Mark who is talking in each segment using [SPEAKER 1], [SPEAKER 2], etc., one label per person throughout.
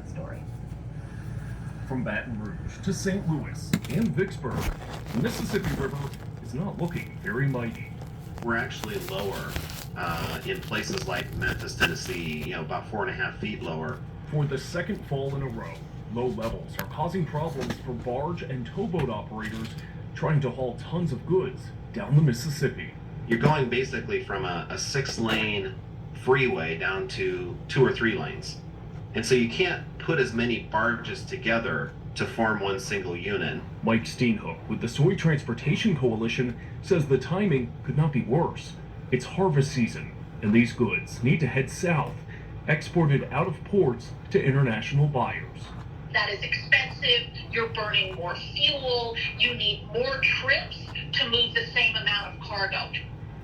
[SPEAKER 1] story.
[SPEAKER 2] From Baton Rouge to St. Louis and Vicksburg, the Mississippi River is not looking very mighty.
[SPEAKER 3] We're actually lower in places like Memphis, Tennessee, about 4.5 feet lower.
[SPEAKER 2] For the second fall in a row, low levels are causing problems for barge and towboat operators trying to haul tons of goods down the Mississippi.
[SPEAKER 3] You're going basically from a 6-lane freeway down to 2 or 3 lanes. And so you can't put as many barges together to form one single unit.
[SPEAKER 2] Mike Steenhoek with the Soy Transportation Coalition says the timing could not be worse. It's harvest season, and these goods need to head south, exported out of ports to international buyers.
[SPEAKER 4] That is expensive, you're burning more fuel, you need more trips to move the same amount of cargo.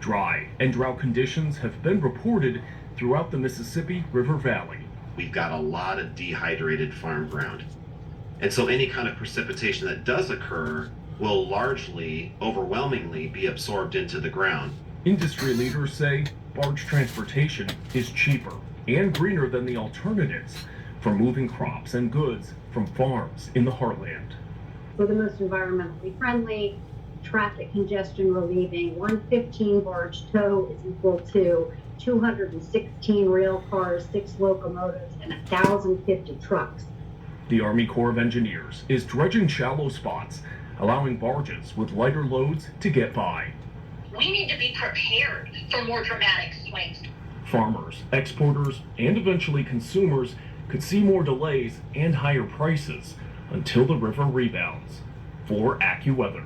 [SPEAKER 2] Dry and drought conditions have been reported throughout the Mississippi River Valley.
[SPEAKER 3] We've got a lot of dehydrated farm ground. And so any kind of precipitation that does occur will largely, overwhelmingly be absorbed into the ground.
[SPEAKER 2] Industry leaders say barge transportation is cheaper and greener than the alternatives for moving crops and goods from farms in the heartland.
[SPEAKER 5] For the most environmentally friendly, traffic congestion relieving, 115 barge tow is equal to 216 rail cars, 6 locomotives, and 1,050 trucks.
[SPEAKER 2] The Army Corps of Engineers is dredging shallow spots, allowing barges with lighter loads to get by.
[SPEAKER 4] We need to be prepared for more dramatic swings.
[SPEAKER 2] Farmers, exporters, and eventually consumers could see more delays and higher prices until the river rebounds. For AccuWeather,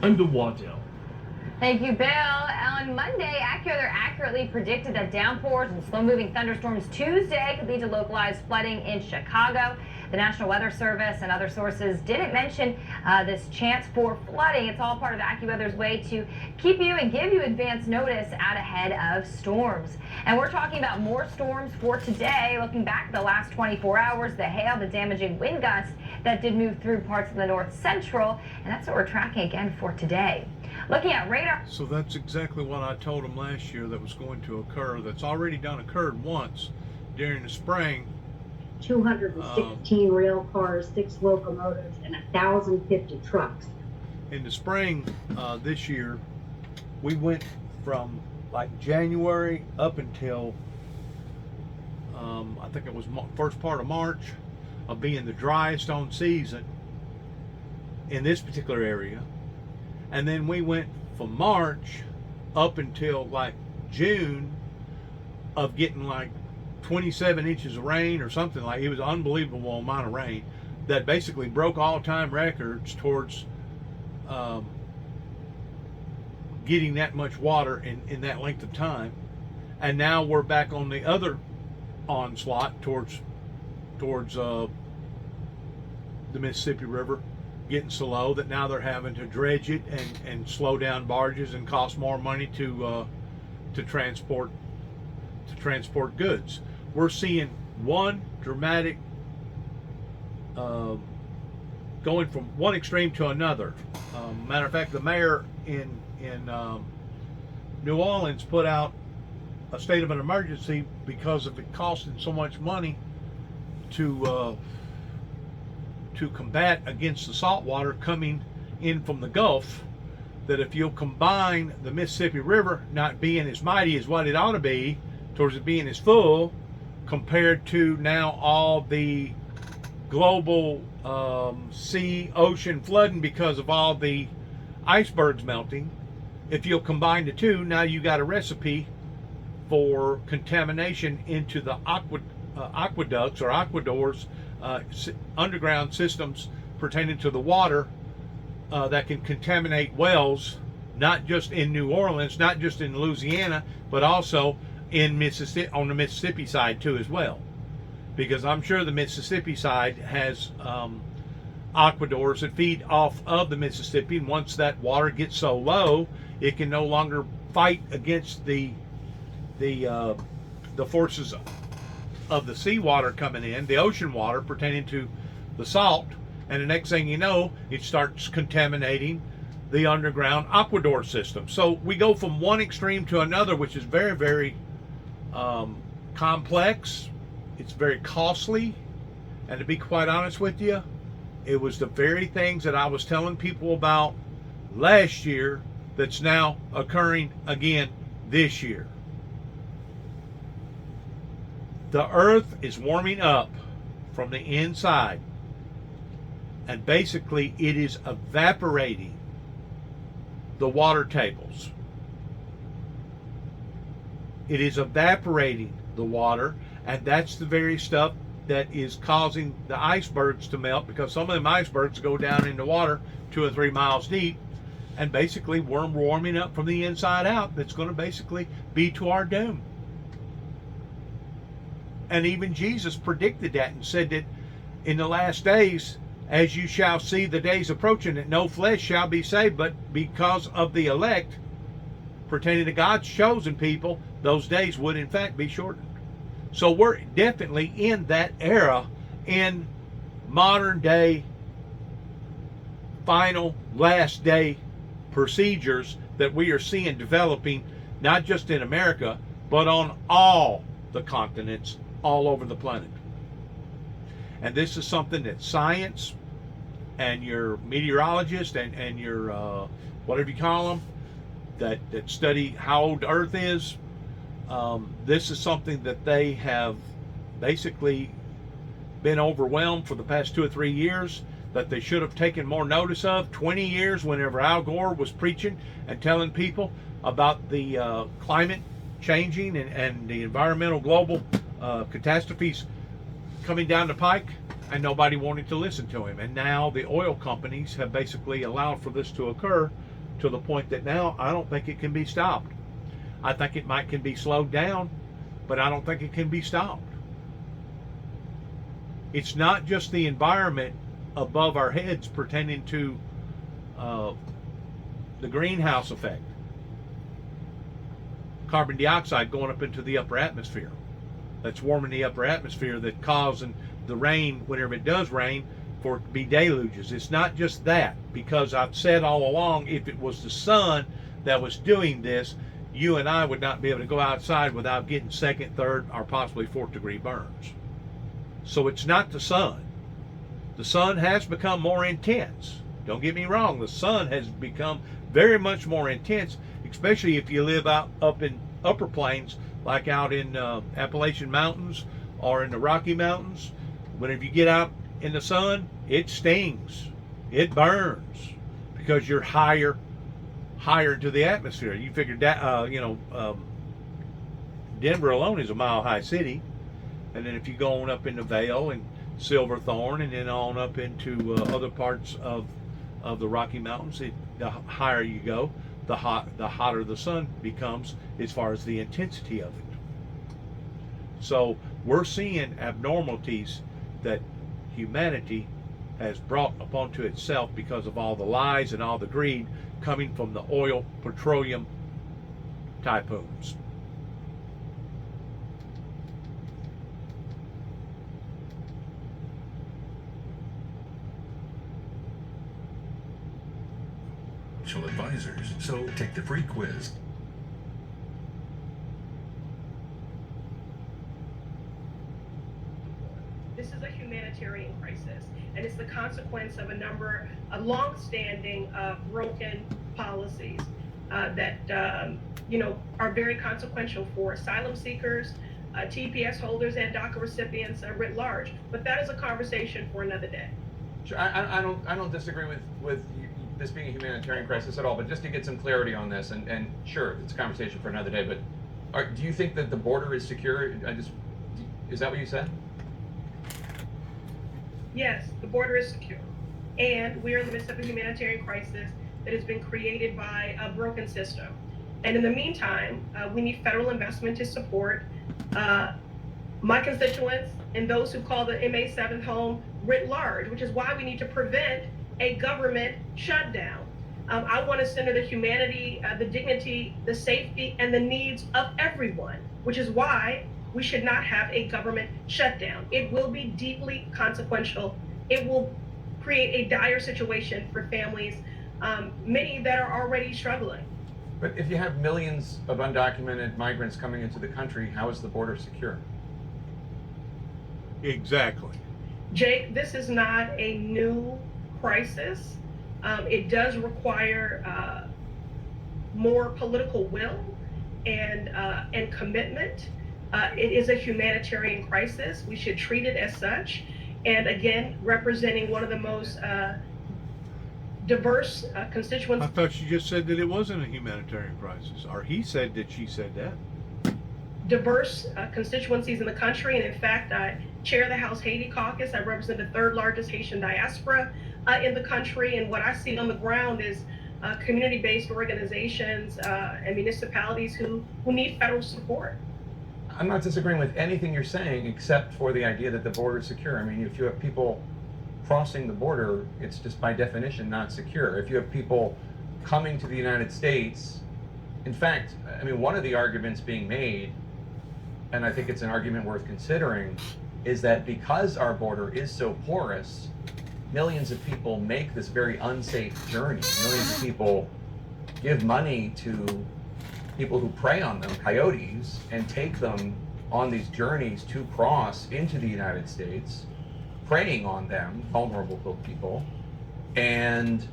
[SPEAKER 2] I'm DeWaddell.
[SPEAKER 1] Thank you, Bill. On Monday, AccuWeather accurately predicted that downpours and slow-moving thunderstorms Tuesday could lead to localized flooding in Chicago. The National Weather Service and other sources didn't mention this chance for flooding. It's all part of AccuWeather's way to keep you and give you advance notice out ahead of storms. And we're talking about more storms for today. Looking back at the last 24 hours, the hail, the damaging wind gusts that did move through parts of the north central, and that's what we're tracking again for today. Looking at radar.
[SPEAKER 6] So that's exactly what I told them last year that was going to occur. That's already occurred once during the spring.
[SPEAKER 5] 216 rail cars, 6 locomotives, and 1,050 trucks.
[SPEAKER 6] In the spring this year, we went from like January up until I think it was first part of March of being the driest on season in this particular area. And then we went from March up until like June of getting like 27 inches of rain or something. Like, it was an unbelievable amount of rain that basically broke all-time records towards getting that much water in that length of time. And now we're back on the other onslaught towards the Mississippi River getting so low that now they're having to dredge it and slow down barges and cost more money to transport goods. We're seeing one dramatic going from one extreme to another. Matter of fact, the mayor in New Orleans put out a state of an emergency because of it costing so much money to combat against the salt water coming in from the Gulf, that if you'll combine the Mississippi River not being as mighty as what it ought to be towards it being as full compared to now all the global ocean flooding because of all the icebergs melting, if you'll combine the two, now you got a recipe for contamination into the aqueducts or aquadors, underground systems pertaining to the water that can contaminate wells, not just in New Orleans, not just in Louisiana, but also in Mississippi, on the Mississippi side too as well. Because I'm sure the Mississippi side has aquadors that feed off of the Mississippi, and once that water gets so low, it can no longer fight against the forces of the seawater coming in, the ocean water pertaining to the salt, and the next thing you know, it starts contaminating the underground aquador system. So we go from one extreme to another, which is very, very complex. It's very costly, And to be quite honest with you, it was the very things that I was telling people about last year that's now occurring again this year. The earth is warming up from the inside, and basically it is evaporating the water tables. It is evaporating the water, and that's the very stuff that is causing the icebergs to melt, because some of them icebergs go down in the water 2 or 3 miles deep, and basically we're warming up from the inside out. That's going to basically be to our doom. And even Jesus predicted that and said that in the last days, as you shall see the days approaching, that no flesh shall be saved, but because of the elect, pertaining to God's chosen people, those days would in fact be shortened. So we're definitely in that era, in modern day, final, last day procedures that we are seeing developing, not just in America, but on all the continents all over the planet. And this is something that science and your meteorologists and your whatever you call them that study how old the earth is, this is something that they have basically been overwhelmed for the past 2 or 3 years, that they should have taken more notice of 20 years whenever Al Gore was preaching and telling people about the climate changing and the environmental global catastrophes coming down the pike, and nobody wanted to listen to him. And now the oil companies have basically allowed for this to occur, to the point that now I don't think it can be stopped. I think it can be slowed down, but I don't think it can be stopped. It's not just the environment above our heads pertaining to the greenhouse effect, carbon dioxide going up into the upper atmosphere. That's warming the upper atmosphere, that causing the rain, whenever it does rain, for it to be deluges. It's not just that, because I've said all along, if it was the sun that was doing this, you and I would not be able to go outside without getting 2nd, 3rd, or possibly 4th degree burns. So it's not the sun. The sun has become more intense. Don't get me wrong, the sun has become very much more intense, especially if you live out up in upper plains, like out in Appalachian Mountains or in the Rocky Mountains. Whenever you get out in the sun, it stings, it burns, because you're higher into the atmosphere. You figure that Denver alone is a mile-high city, and then if you go on up into Vail and Silverthorne, and then on up into other parts of the Rocky Mountains, the higher you go, the hotter the sun becomes as far as the intensity of it. So we're seeing abnormalities that humanity has brought upon to itself because of all the lies and all the greed coming from the oil, petroleum typhoons.
[SPEAKER 7] Advisors, so take the free quiz.
[SPEAKER 8] This is a humanitarian crisis, and it's the consequence of a number of long-standing broken policies that are very consequential for asylum seekers, TPS holders, and DACA recipients writ large. But that is a conversation for another day.
[SPEAKER 9] Sure, I don't disagree with this being a humanitarian crisis at all, but just to get some clarity on this, and sure, it's a conversation for another day, but do you think that the border is secure? Is that what you said?
[SPEAKER 8] Yes, the border is secure, and we are in the midst of a humanitarian crisis that has been created by a broken system. And in the meantime, we need federal investment to support my constituents and those who call the MA7 home writ large, which is why we need to prevent a government shutdown. I want to center the humanity, the dignity, the safety, and the needs of everyone, which is why we should not have a government shutdown. It will be deeply consequential. It will create a dire situation for families, many that are already struggling.
[SPEAKER 9] But if you have millions of undocumented migrants coming into the country, how is the border secure?
[SPEAKER 6] Exactly.
[SPEAKER 8] Jake, this is not a new crisis. It does require more political will and commitment. It is a humanitarian crisis. We should treat it as such. And again, representing one of the most diverse constituents.
[SPEAKER 6] I thought you just said that it wasn't a humanitarian crisis, or he said that she said that.
[SPEAKER 8] Diverse constituencies in the country, and in fact, I chair the House Haiti Caucus. I represent the third largest Haitian diaspora in the country, and what I see on the ground is community-based organizations and municipalities who need federal support.
[SPEAKER 9] I'm not disagreeing with anything you're saying, except for the idea that the border is secure. I mean, if you have people crossing the border, it's just by definition not secure. If you have people coming to the United States, in fact, I mean, one of the arguments being made, and I think it's an argument worth considering, is that because our border is so porous, millions of people make this very unsafe journey. Millions of people give money to people who prey on them, coyotes, and take them on these journeys to cross into the United States, preying on them, vulnerable people. And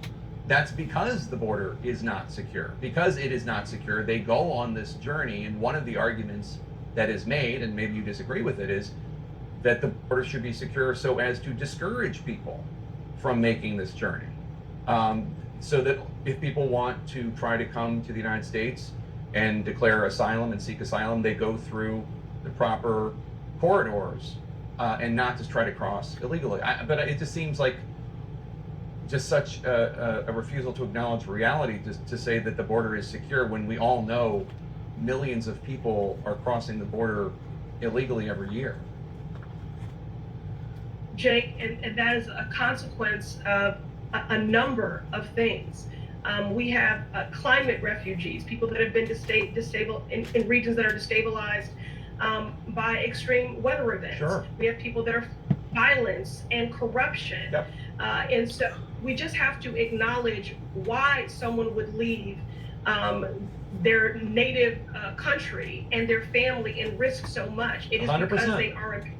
[SPEAKER 9] that's because the border is not secure. Because it is not secure, they go on this journey, and one of the arguments that is made, and maybe you disagree with it, is that the border should be secure so as to discourage people from making this journey. So that if people want to try to come to the United States and declare asylum and seek asylum, they go through the proper corridors and not just try to cross illegally. But it just seems like just such a refusal to acknowledge reality to say that the border is secure when we all know millions of people are crossing the border illegally every year.
[SPEAKER 8] Jake, and that is a consequence of a number of things. We have climate refugees, people that have been disabled in regions that are destabilized by extreme weather events.
[SPEAKER 9] Sure.
[SPEAKER 8] We have people that are violence and corruption.
[SPEAKER 9] Yep.
[SPEAKER 8] And so we just have to acknowledge why someone would leave their native country and their family and risk so much. It is
[SPEAKER 9] 100%.
[SPEAKER 8] because they are and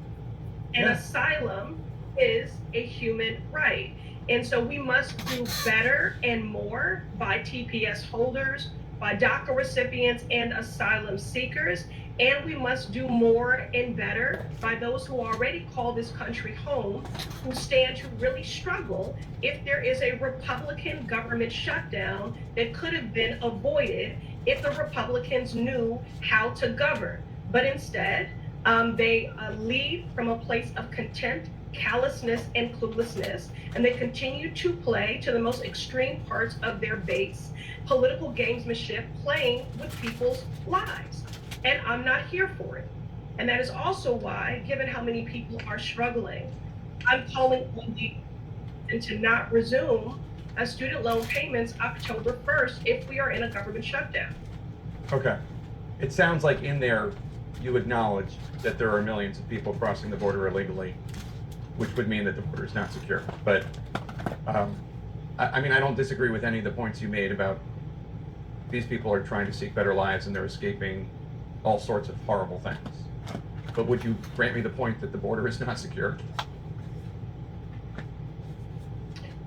[SPEAKER 9] Yeah.
[SPEAKER 8] asylum is a human right. And so we must do better and more by TPS holders, by DACA recipients and asylum seekers. And we must do more and better by those who already call this country home, who stand to really struggle if there is a Republican government shutdown that could have been avoided if the Republicans knew how to govern. But instead, they lead from a place of contempt, callousness, and cluelessness, and they continue to play to the most extreme parts of their base, political gamesmanship, playing with people's lives. And I'm not here for it. And that is also why, given how many people are struggling, I'm calling on the to not resume student loan payments October 1st if we are in a government shutdown.
[SPEAKER 9] Okay. It sounds like in there you acknowledge that there are millions of people crossing the border illegally, which would mean that the border is not secure. But I mean, I don't disagree with any of the points you made about these people are trying to seek better lives and they're escaping all sorts of horrible things. But would you grant me the point that the border is not secure?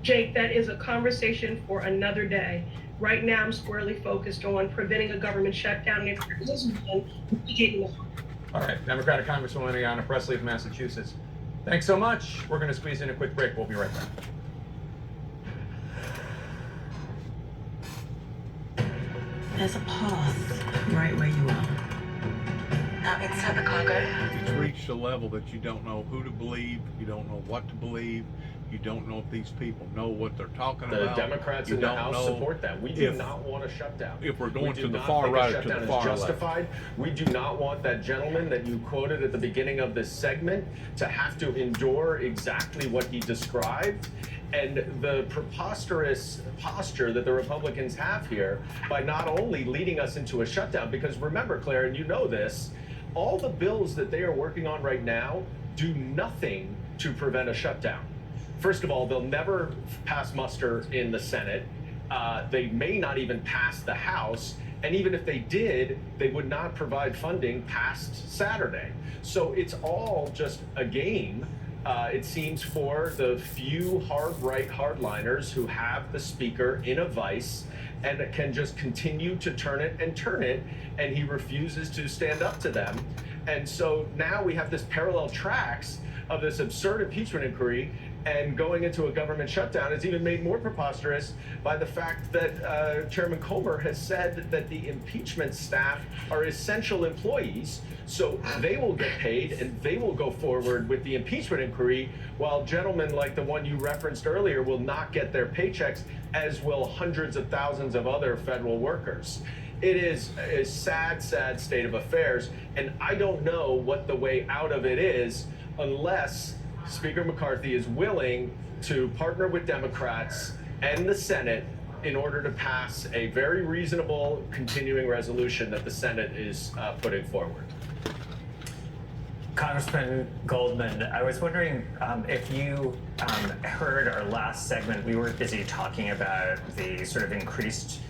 [SPEAKER 8] Jake, that is a conversation for another day. Right now, I'm squarely focused on preventing a government shutdown, and if there is one, mitigating the harm.
[SPEAKER 9] All right, Democratic Congresswoman Ayanna Pressley of Massachusetts. Thanks so much. We're going to squeeze in a quick break. We'll be right back.
[SPEAKER 10] There's a path right where you are. Now inside the cargo.
[SPEAKER 6] It's reached a level that you don't know who to believe, you don't know what to believe, you don't know if these people know what they're talking about.
[SPEAKER 11] The Democrats in the House support that. We do not want a shutdown.
[SPEAKER 6] If we're going to the far right or to the far left.
[SPEAKER 11] Justified. We do not want that gentleman that you quoted at the beginning of this segment to have to endure exactly what he described. And the preposterous posture that the Republicans have here by not only leading us into a shutdown, because remember, Claire, and you know this, all the bills that they are working on right now do nothing to prevent a shutdown. First of all, they'll never pass muster in the Senate. They may not even pass the House. And even if they did, they would not provide funding past Saturday. So it's all just a game it seems, for the few hard-right hardliners who have the speaker in a vice and can just continue to turn it, and he refuses to stand up to them. And so now we have this parallel tracks of this absurd impeachment inquiry, and going into a government shutdown is even made more preposterous by the fact that Chairman Comer has said that the impeachment staff are essential employees, so they will get paid and they will go forward with the impeachment inquiry, while gentlemen like the one you referenced earlier will not get their paychecks, as will hundreds of thousands of other federal workers. It is a sad, sad state of affairs, and I don't know what the way out of it is unless Speaker McCarthy is willing to partner with Democrats and the Senate in order to pass a very reasonable continuing resolution that the Senate is putting forward.
[SPEAKER 12] Congressman Goldman, I was wondering if you heard our last segment. We were busy talking about the sort of increased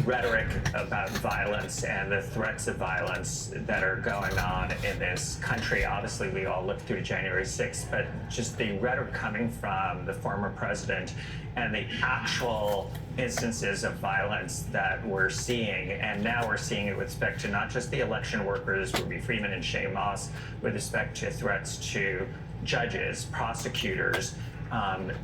[SPEAKER 12] rhetoric about violence and the threats of violence that are going on in this country. Obviously, we all lived through January 6th, but just the rhetoric coming from the former president and the actual instances of violence that we're seeing. And now we're seeing it with respect to not just the election workers, Ruby Freeman and Shane Moss, with respect to threats to judges, prosecutors,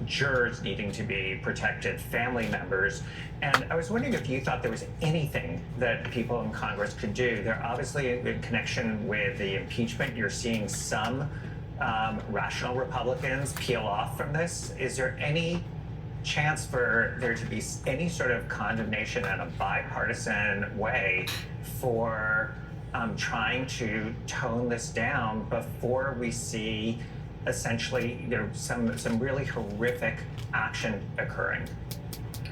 [SPEAKER 12] jurors needing to be protected, family members. And I was wondering if you thought there was anything that people in Congress could do. They're obviously in connection with the impeachment. You're seeing some rational Republicans peel off from this. Is there any chance for there to be any sort of condemnation in a bipartisan way for trying to tone this down before we see essentially, some really horrific action occurring?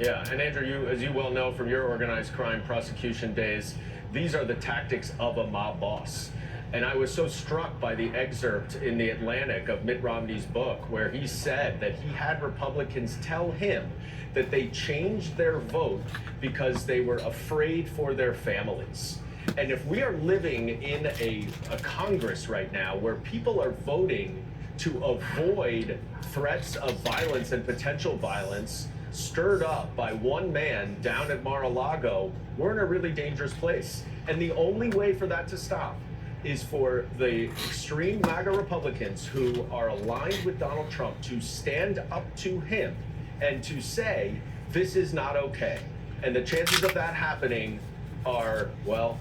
[SPEAKER 11] Yeah, and Andrew, as you well know from your organized crime prosecution days, these are the tactics of a mob boss. And I was so struck by the excerpt in The Atlantic of Mitt Romney's book, where he said that he had Republicans tell him that they changed their vote because they were afraid for their families. And if we are living in a Congress right now where people are voting to avoid threats of violence and potential violence stirred up by one man down at Mar-a-Lago, we're in a really dangerous place. And the only way for that to stop is for the extreme MAGA Republicans who are aligned with Donald Trump to stand up to him and to say, this is not okay. And the chances of that happening are, well,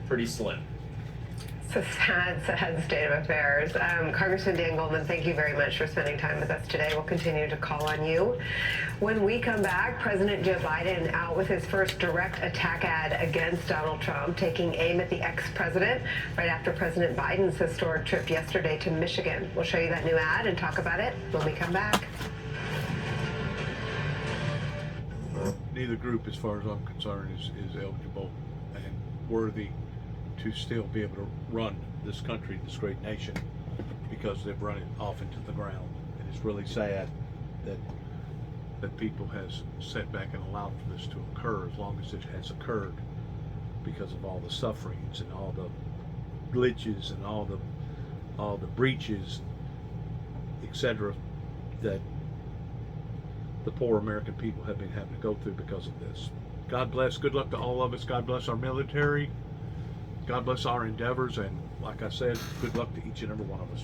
[SPEAKER 11] pretty slim.
[SPEAKER 13] It's a sad, sad state of affairs. Congressman Dan Goldman, thank you very much for spending time with us today. We'll continue to call on you. When we come back, President Joe Biden out with his first direct attack ad against Donald Trump, taking aim at the ex-president right after President Biden's historic trip yesterday to Michigan. We'll show you that new ad and talk about it when we come back.
[SPEAKER 6] Neither group, as far as I'm concerned, is eligible and worthy to still be able to run this country, this great nation, because they've run it off into the ground. And it's really sad that people has sat back and allowed for this to occur, as long as it has occurred, because of all the sufferings and all the glitches and all the breaches, etc., that the poor American people have been having to go through because of this. God bless. Good luck to all of us. God bless our military. God bless our endeavors, and like I said, good luck to each and every one of us.